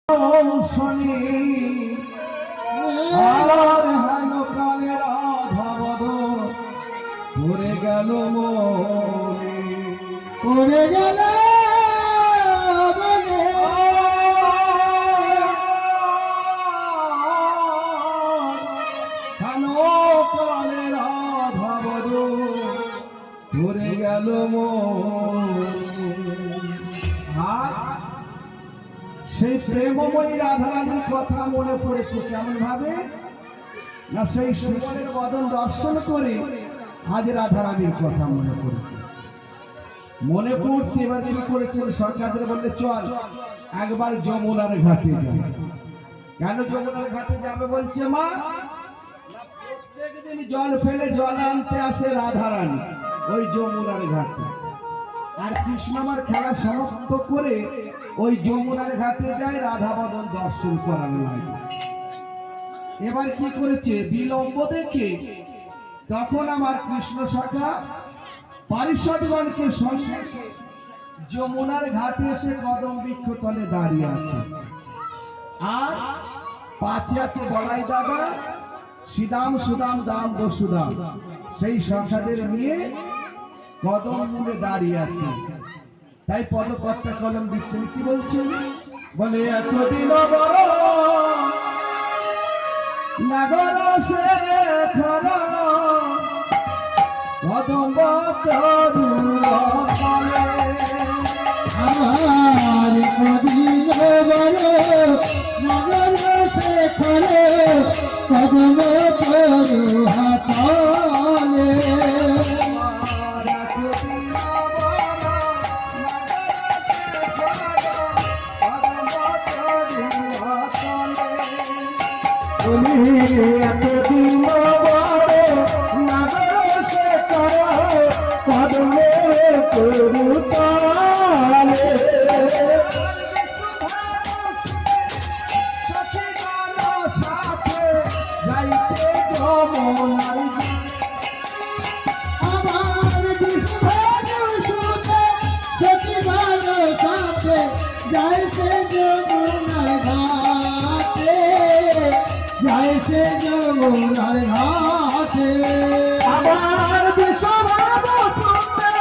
শনি আর হেন কালে রাধাবধ পড়ে গেল মনে, পড়ে গেল মনে। হেন কালে রাধাবধ পড়ে গেল মনে। সেই প্রেমময়ী রাধারানীর কথা মনে পড়েছে কেমন ভাবে না, সেই সুমনের বদন দর্শন করে আজ রাধারানীর কথা মনে পড়েছে। মনে পড়তে এবার কি করেছেন, সরকারদের বললে চল একবার যমুনার ঘাটে যাবে। কেন যমুনার ঘাটে যাবে বলছে মা, প্রত্যেক দিন জল ফেলে জল আনতে আসে রাধারানী ওই যমুনার ঘাটে, আর কৃষ্ণ আমার খেলা সমাপ্ত করে ওই যমুনার ঘাটে যায় রাধাবদন দর্শন করার লাগে। এবার কি করেছে, বিলম্ব দেখে তখন আমার কৃষ্ণ সখা পারিষদগণকে সঙ্গে যমুনার ঘাটে এসে কদম বৃক্ষ তলে দাঁড়িয়ে আছে, আর পাশে আছে বলাই দাদা, শ্রীদাম সুদাম দাম বসুদাম, সেই সখাদের নিয়ে কদম মূলে দাঁড়িয়ে আছে। তাই পদকর্তা কলম দিচ্ছেন, কি বলছেন, বলে এতদিন বড় নগর সে খরা কদম আমার কদিন বড় নগর সে খরে কদম তরু হাতলে। এতদিন বড় নগর সে খরা কদম তরু তালে। আমার বিষ্ণু সুতে সচিবান সাথে যাইছে যমুনার ঘাটে, যাইছে যমুনার ঘাটে। আমার বিশ্বভাব সুতে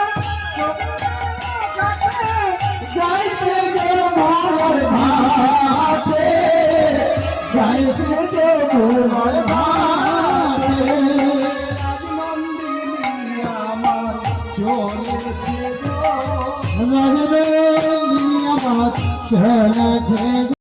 যাইছে যমুনার ঘাটে, যাইছে যমুনার ঘাটে। নন্দিনী আমার চলেছে আমার চলেছে